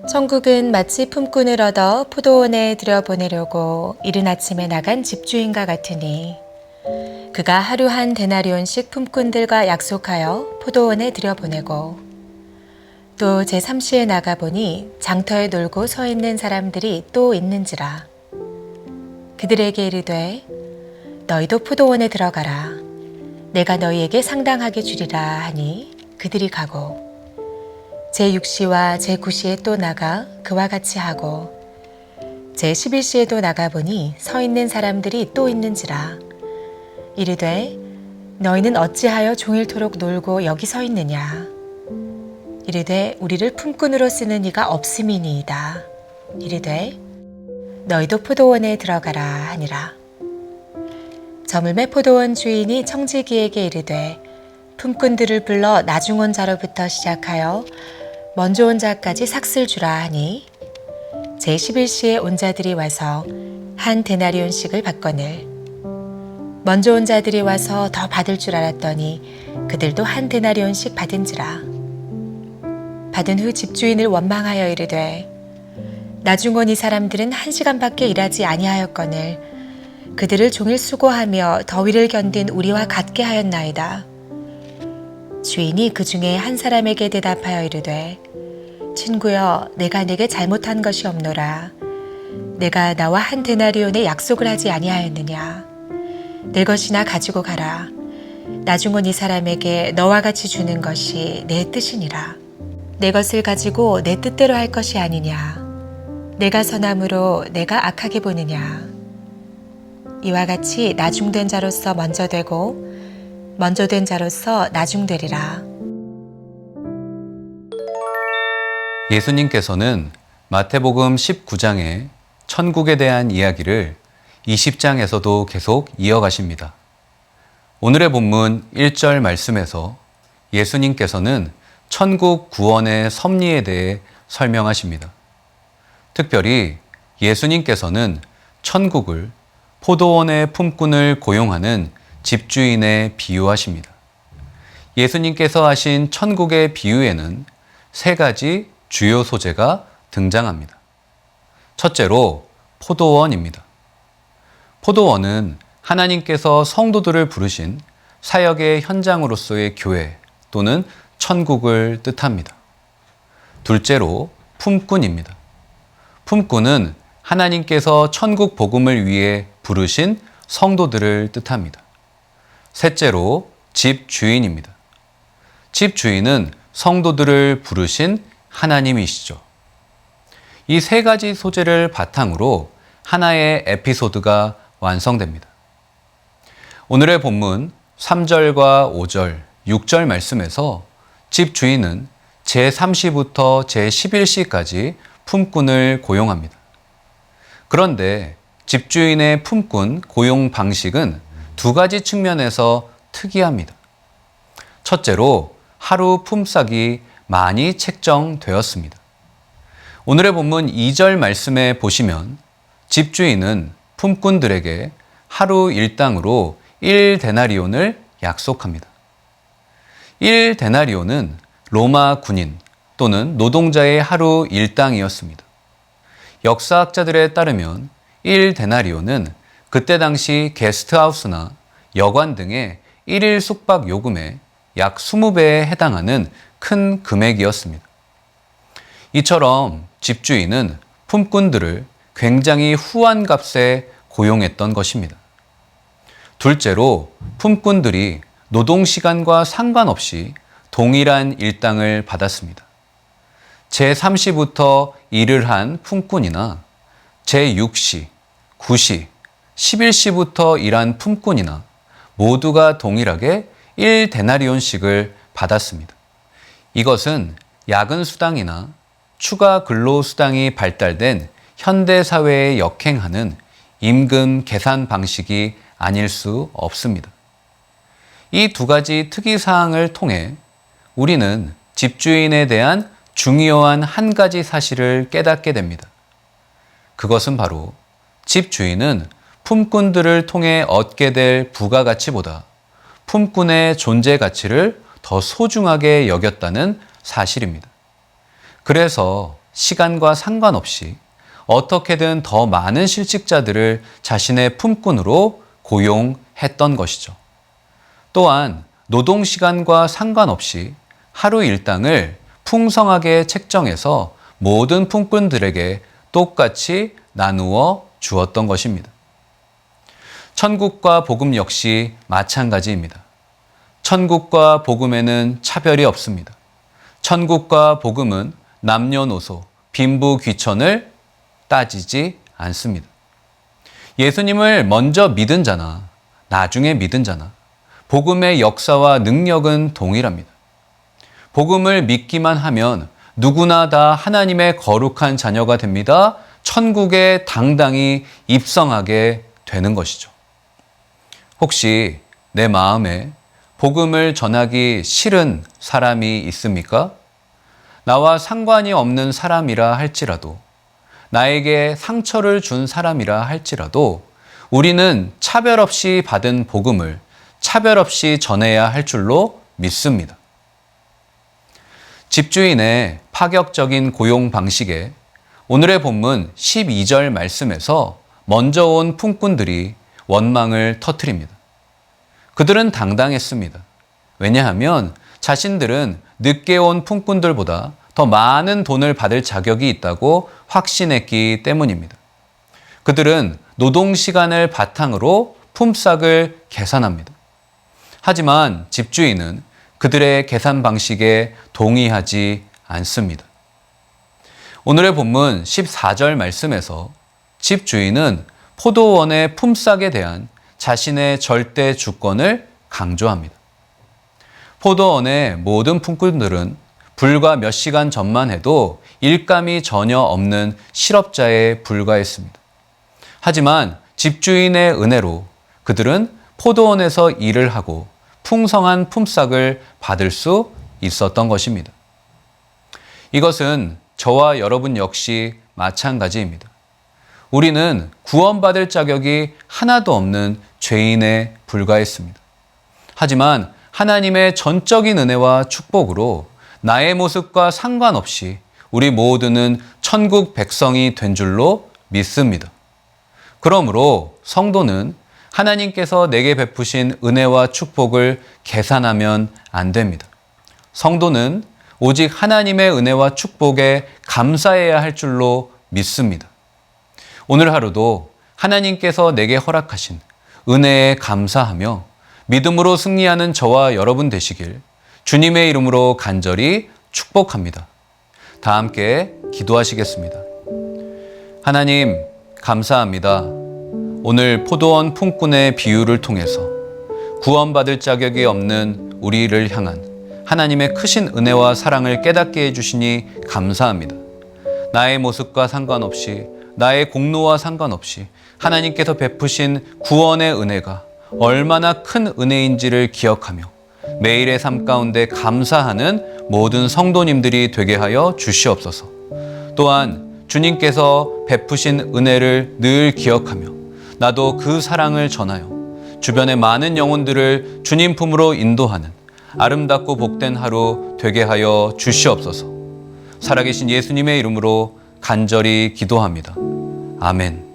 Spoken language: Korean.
천국은 마치 품꾼을 얻어 포도원에 들여보내려고 이른 아침에 나간 집주인과 같으니 그가 하루 한 데나리온씩 품꾼들과 약속하여 포도원에 들여보내고 또 제3시에 나가보니 장터에 놀고 서 있는 사람들이 또 있는지라. 그들에게 이르되 너희도 포도원에 들어가라. 내가 너희에게 상당하게 주리라 하니 그들이 가고 제6시와 제9시에 또 나가 그와 같이 하고 제11시에도 나가보니 서 있는 사람들이 또 있는지라. 이르되 너희는 어찌하여 종일토록 놀고 여기 서 있느냐. 이르되 우리를 품꾼으로 쓰는 이가 없음이니이다. 이르되 너희도 포도원에 들어가라 하니라. 저물매 포도원 주인이 청지기에게 이르되 품꾼들을 불러 나중 온 자로부터 시작하여 먼저 온 자까지 삭슬 주라 하니 제11시에 온 자들이 와서 한 데나리온씩을 받거늘 먼저 온 자들이 와서 더 받을 줄 알았더니 그들도 한 데나리온씩 받은지라. 받은 후 집주인을 원망하여 이르되 나중 온 이 사람들은 1시간밖에 일하지 아니하였거늘 그들을 종일 수고하며 더위를 견딘 우리와 같게 하였나이다. 주인이 그 중에 한 사람에게 대답하여 이르되 친구여, 내가 네게 잘못한 것이 없노라. 내가 나와 한 데나리온의 약속을 하지 아니하였느냐. 내 것이나 가지고 가라. 나중 온 이 사람에게 너와 같이 주는 것이 내 뜻이니라. 내 것을 가지고 내 뜻대로 할 것이 아니냐. 내가 선함으로 내가 악하게 보느냐. 이와 같이 나중된 자로서 먼저 되고 먼저 된 자로서 나중되리라. 예수님께서는 마태복음 19장의 천국에 대한 이야기를 20장에서도 계속 이어가십니다. 오늘의 본문 1절 말씀에서 예수님께서는 천국 구원의 섭리에 대해 설명하십니다. 특별히 예수님께서는 천국을 포도원의 품꾼을 고용하는 집주인에 비유하십니다. 예수님께서 하신 천국의 비유에는 3가지 주요 소재가 등장합니다. 첫째로 포도원입니다. 포도원은 하나님께서 성도들을 부르신 사역의 현장으로서의 교회 또는 천국을 뜻합니다. 둘째로 품꾼입니다. 품꾼은 하나님께서 천국 복음을 위해 부르신 성도들을 뜻합니다. 셋째로 집주인입니다. 집주인은 성도들을 부르신 하나님이시죠. 이 3가지 소재를 바탕으로 하나의 에피소드가 완성됩니다. 오늘의 본문 3절과 5절, 6절 말씀에서 집주인은 제3시부터 제11시까지 품꾼을 고용합니다. 그런데 집주인의 품꾼 고용 방식은 2가지 측면에서 특이합니다. 첫째로 하루 품삯이 많이 책정되었습니다. 오늘의 본문 2절 말씀에 보시면 집주인은 품꾼들에게 하루 일당으로 1데나리온을 약속합니다. 1데나리온은 로마 군인 또는 노동자의 하루 일당이었습니다. 역사학자들에 따르면 1데나리온은 그때 당시 게스트하우스나 여관 등의 1일 숙박 요금의 약 20배에 해당하는 큰 금액이었습니다. 이처럼 집주인은 품꾼들을 굉장히 후한 값에 고용했던 것입니다. 둘째로 품꾼들이 노동시간과 상관없이 동일한 일당을 받았습니다. 제3시부터 일을 한 품꾼이나 제6시, 9시, 11시부터 일한 품꾼이나 모두가 동일하게 1데나리온씩을 받았습니다. 이것은 야근 수당이나 추가 근로 수당이 발달된 현대 사회에 역행하는 임금 계산 방식이 아닐 수 없습니다. 이 2가지 특이사항을 통해 우리는 집주인에 대한 중요한 한 가지 사실을 깨닫게 됩니다. 그것은 바로 집주인은 품꾼들을 통해 얻게 될 부가가치보다 품꾼의 존재 가치를 더 소중하게 여겼다는 사실입니다. 그래서 시간과 상관없이 어떻게든 더 많은 실직자들을 자신의 품꾼으로 고용했던 것이죠. 또한 노동시간과 상관없이 하루 일당을 풍성하게 책정해서 모든 품꾼들에게 똑같이 나누어 주었던 것입니다. 천국과 복음 역시 마찬가지입니다. 천국과 복음에는 차별이 없습니다. 천국과 복음은 남녀노소, 빈부 귀천을 따지지 않습니다. 예수님을 먼저 믿은 자나 나중에 믿은 자나 복음의 역사와 능력은 동일합니다. 복음을 믿기만 하면 누구나 다 하나님의 거룩한 자녀가 됩니다. 천국에 당당히 입성하게 되는 것이죠. 혹시 내 마음에 복음을 전하기 싫은 사람이 있습니까? 나와 상관이 없는 사람이라 할지라도, 나에게 상처를 준 사람이라 할지라도 우리는 차별 없이 받은 복음을 차별 없이 전해야 할 줄로 믿습니다. 집주인의 파격적인 고용 방식에 오늘의 본문 12절 말씀에서 먼저 온 품꾼들이 원망을 터뜨립니다. 그들은 당당했습니다. 왜냐하면 자신들은 늦게 온 품꾼들보다 더 많은 돈을 받을 자격이 있다고 확신했기 때문입니다. 그들은 노동시간을 바탕으로 품삯을 계산합니다. 하지만 집주인은 그들의 계산 방식에 동의하지 않습니다. 오늘의 본문 14절 말씀에서 집주인은 포도원의 품삯에 대한 자신의 절대 주권을 강조합니다. 포도원의 모든 품꾼들은 불과 몇 시간 전만 해도 일감이 전혀 없는 실업자에 불과했습니다. 하지만 집주인의 은혜로 그들은 포도원에서 일을 하고 풍성한 품삯을 받을 수 있었던 것입니다. 이것은 저와 여러분 역시 마찬가지입니다. 우리는 구원받을 자격이 하나도 없는 죄인에 불과했습니다. 하지만 하나님의 전적인 은혜와 축복으로 나의 모습과 상관없이 우리 모두는 천국 백성이 된 줄로 믿습니다. 그러므로 성도는 하나님께서 내게 베푸신 은혜와 축복을 계산하면 안 됩니다. 성도는 오직 하나님의 은혜와 축복에 감사해야 할 줄로 믿습니다. 오늘 하루도 하나님께서 내게 허락하신 은혜에 감사하며 믿음으로 승리하는 저와 여러분 되시길 주님의 이름으로 간절히 축복합니다. 다 함께 기도하시겠습니다. 하나님, 감사합니다. 오늘 포도원 품꾼의 비유를 통해서 구원받을 자격이 없는 우리를 향한 하나님의 크신 은혜와 사랑을 깨닫게 해주시니 감사합니다. 나의 모습과 상관없이, 나의 공로와 상관없이 하나님께서 베푸신 구원의 은혜가 얼마나 큰 은혜인지를 기억하며 매일의 삶 가운데 감사하는 모든 성도님들이 되게 하여 주시옵소서. 또한 주님께서 베푸신 은혜를 늘 기억하며 나도 그 사랑을 전하여 주변의 많은 영혼들을 주님 품으로 인도하는 아름답고 복된 하루 되게 하여 주시옵소서. 살아계신 예수님의 이름으로 간절히 기도합니다. 아멘.